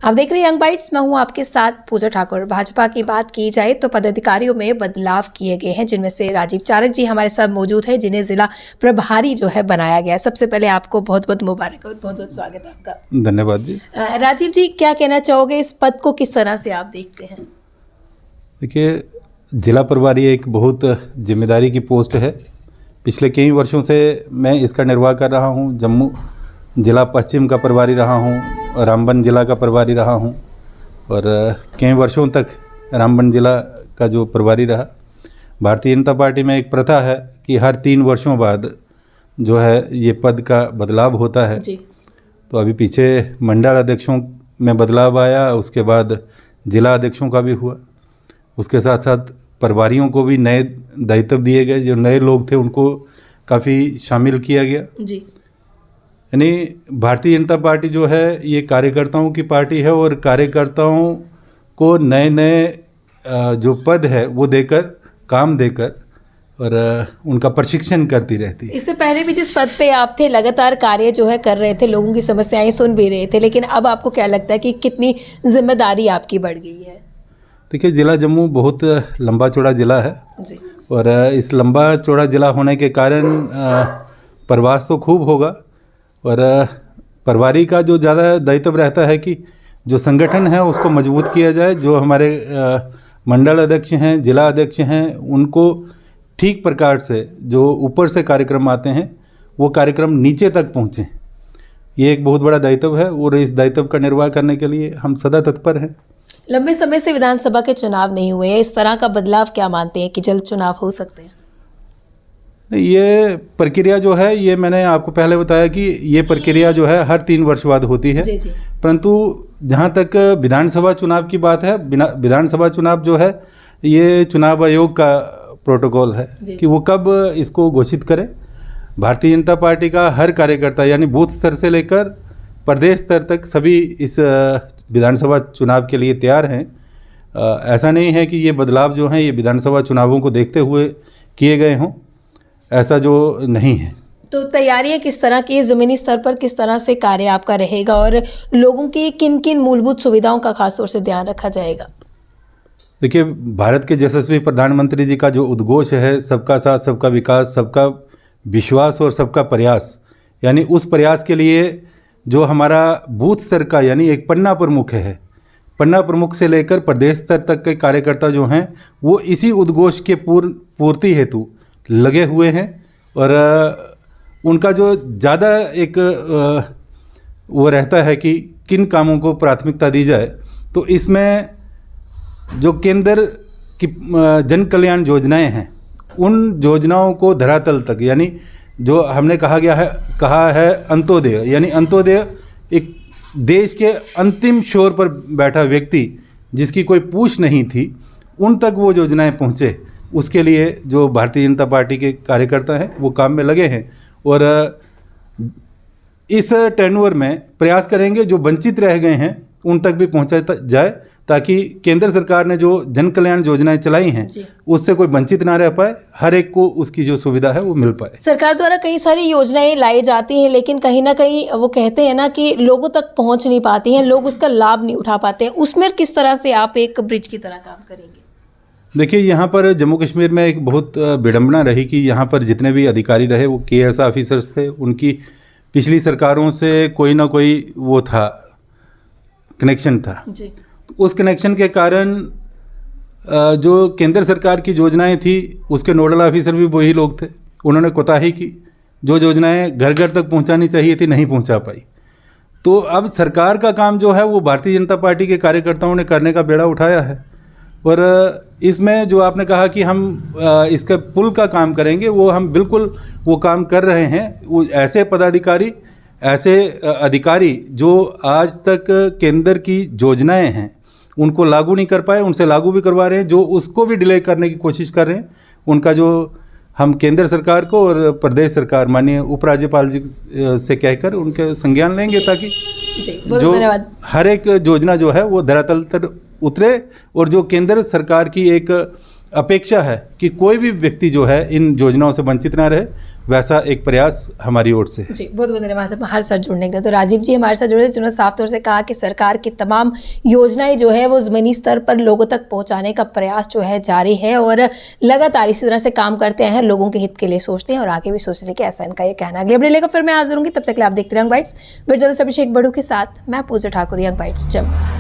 आप देख रहे हैं यंग बाइट्स, मैं हूं आपके साथ पूजा ठाकुर। भाजपा की बात की जाए तो पदाधिकारियों में बदलाव किए गए हैं, जिनमें से राजीव चारक जी हमारे साथ मौजूद हैं, जिन्हें जिला प्रभारी जो है बनाया गया है। सबसे पहले आपको बहुत बहुत मुबारक और बहुत बहुत स्वागत है आपका। धन्यवाद जी। राजीव जी, क्या कहना चाहोगे, इस पद को किस तरह से आप देखते हैं? देखिए, जिला प्रभारी एक बहुत जिम्मेदारी की पोस्ट है। पिछले कई वर्षों से मैं इसका निर्वाह कर रहा हूँ। जम्मू जिला पश्चिम का प्रभारी रहा हूँ, रामबन जिला का प्रभारी रहा हूँ और कई वर्षों तक रामबन जिला का जो प्रभारी रहा। भारतीय जनता पार्टी में एक प्रथा है कि हर 3 वर्षों बाद जो है ये पद का बदलाव होता है जी। तो अभी पीछे मंडल अध्यक्षों में बदलाव आया, उसके बाद जिला अध्यक्षों का भी हुआ। उसके साथ साथ प्रभारियों को भी नए दायित्व दिए गए। जो नए लोग थे उनको काफ़ी शामिल किया गया जी। यानी भारतीय जनता पार्टी जो है ये कार्यकर्ताओं की पार्टी है और कार्यकर्ताओं को नए नए जो पद है वो देकर, काम देकर और उनका प्रशिक्षण करती रहती है। इससे पहले भी जिस पद पे आप थे, लगातार कार्य जो है कर रहे थे, लोगों की समस्याएं सुन भी रहे थे, लेकिन अब आपको क्या लगता है कि कितनी जिम्मेदारी आपकी बढ़ गई है? देखिए, ज़िला जम्मू बहुत लंबा चौड़ा ज़िला है जी। और इस लंबा चौड़ा ज़िला होने के कारण प्रवास तो खूब होगा और प्रभारी का जो ज़्यादा दायित्व रहता है कि जो संगठन है उसको मजबूत किया जाए। जो हमारे मंडल अध्यक्ष हैं, जिला अध्यक्ष हैं, उनको ठीक प्रकार से जो ऊपर से कार्यक्रम आते हैं वो कार्यक्रम नीचे तक पहुँचें, ये एक बहुत बड़ा दायित्व है और इस दायित्व का निर्वाह करने के लिए हम सदा तत्पर हैं। लंबे समय से विधानसभा के चुनाव नहीं हुए, इस तरह का बदलाव क्या मानते हैं कि जल्द चुनाव हो सकते हैं? ये प्रक्रिया जो है, ये मैंने आपको पहले बताया कि ये प्रक्रिया जो है हर 3 वर्ष बाद होती है जी। परंतु जहाँ तक विधानसभा चुनाव की बात है, विधानसभा चुनाव जो है ये चुनाव आयोग का प्रोटोकॉल है कि वो कब इसको घोषित करें। भारतीय जनता पार्टी का हर कार्यकर्ता यानी बूथ स्तर से लेकर प्रदेश स्तर तक सभी इस विधानसभा चुनाव के लिए तैयार हैं। ऐसा नहीं है कि ये बदलाव जो हैं ये विधानसभा चुनावों को देखते हुए किए गए हों, ऐसा जो नहीं है। तो तैयारियां किस तरह की, ज़मीनी स्तर पर किस तरह से कार्य आपका रहेगा और लोगों की किन किन मूलभूत सुविधाओं का खासतौर से ध्यान रखा जाएगा? देखिए, भारत के यशस्वी प्रधानमंत्री जी का जो उद्घोष है, सबका साथ सबका विकास, सबका विश्वास और सबका प्रयास, यानी उस प्रयास के लिए जो हमारा बूथ स्तर का यानी एक पन्ना प्रमुख है, पन्ना प्रमुख से लेकर प्रदेश स्तर तक के कार्यकर्ता जो हैं वो इसी उद्घोष के पूर्ति हेतु लगे हुए हैं और उनका जो ज़्यादा एक वो रहता है कि किन कामों को प्राथमिकता दी जाए। तो इसमें जो केंद्र की जन कल्याण योजनाएं हैं, उन योजनाओं को धरातल तक, यानी जो हमने कहा है अंत्योदय, यानी अंत्योदय एक देश के अंतिम छोर पर बैठा व्यक्ति जिसकी कोई पूछ नहीं थी, उन तक वो योजनाएं पहुँचे। उसके लिए जो भारतीय जनता पार्टी के कार्यकर्ता हैं वो काम में लगे हैं और इस टर्नओवर में प्रयास करेंगे जो वंचित रह गए हैं उन तक भी पहुंचा जाए, ताकि केंद्र सरकार ने जो जन कल्याण योजनाएं चलाई हैं उससे कोई वंचित ना रह पाए, हर एक को उसकी जो सुविधा है वो मिल पाए। सरकार द्वारा कई सारी योजनाएं लाई जाती हैं, लेकिन कहीं ना कहीं वो कहते हैं ना कि लोगों तक पहुंच नहीं पाती हैं, लोग उसका लाभ नहीं उठा पाते हैं। उसमें किस तरह से आप एक ब्रिज की तरह काम करेंगे? देखिए, यहाँ पर जम्मू कश्मीर में एक बहुत विडंबना रही कि यहाँ पर जितने भी अधिकारी रहे वो KS ऑफिसर्स थे। उनकी पिछली सरकारों से कोई ना कोई वो था, कनेक्शन था जी। उस कनेक्शन के कारण जो केंद्र सरकार की योजनाएं थी उसके नोडल ऑफिसर भी वही लोग थे। उन्होंने कोताही की, जो योजनाएं घर घर तक पहुंचानी चाहिए थी नहीं पहुंचा पाई। तो अब सरकार का काम जो है वो भारतीय जनता पार्टी के कार्यकर्ताओं ने करने का बेड़ा उठाया है और इसमें जो आपने कहा कि हम इसका पुल का काम करेंगे, वो हम बिल्कुल वो काम कर रहे हैं। वो ऐसे पदाधिकारी, ऐसे अधिकारी जो आज तक केंद्र की योजनाएं हैं उनको लागू नहीं कर पाए, उनसे लागू भी करवा रहे हैं। जो उसको भी डिले करने की कोशिश कर रहे हैं, उनका जो हम केंद्र सरकार को और प्रदेश सरकार माननीय उपराज्यपाल जी से कहकर उनके संज्ञान लेंगे, ताकि जो हर एक योजना जो है वो धरातल पर उतरे और जो केंद्र सरकार की एक अपेक्षा है कि कोई भी व्यक्ति जो है इन योजनाओं से वंचित ना रहे, वैसा एक प्रयास हमारी ओर से है। जी, बहुत बहुत धन्यवाद हमारे साथ जुड़ने के लिए। तो राजीव जी हमारे साथ जुड़े, जिन्होंने साफ तौर से कहा कि सरकार की तमाम योजनाएं जो है वो ज़मीनी स्तर पर लोगों तक पहुंचाने का प्रयास जो है जारी है और लगातार इसी तरह से काम करते हैं, लोगों के हित के लिए सोचते हैं और आगे भी सोचने के, ऐसा इनका ये कहना है। अगले अपडेट लेकर फिर मैं हाजिर होंगी, तब तक के लिए आप देखते रहें यंग बाइट्स। फिर जल्द से अभिषेक बड़ू के साथ मैं पूजा ठाकुर, यंग बाइट्स जम्मू।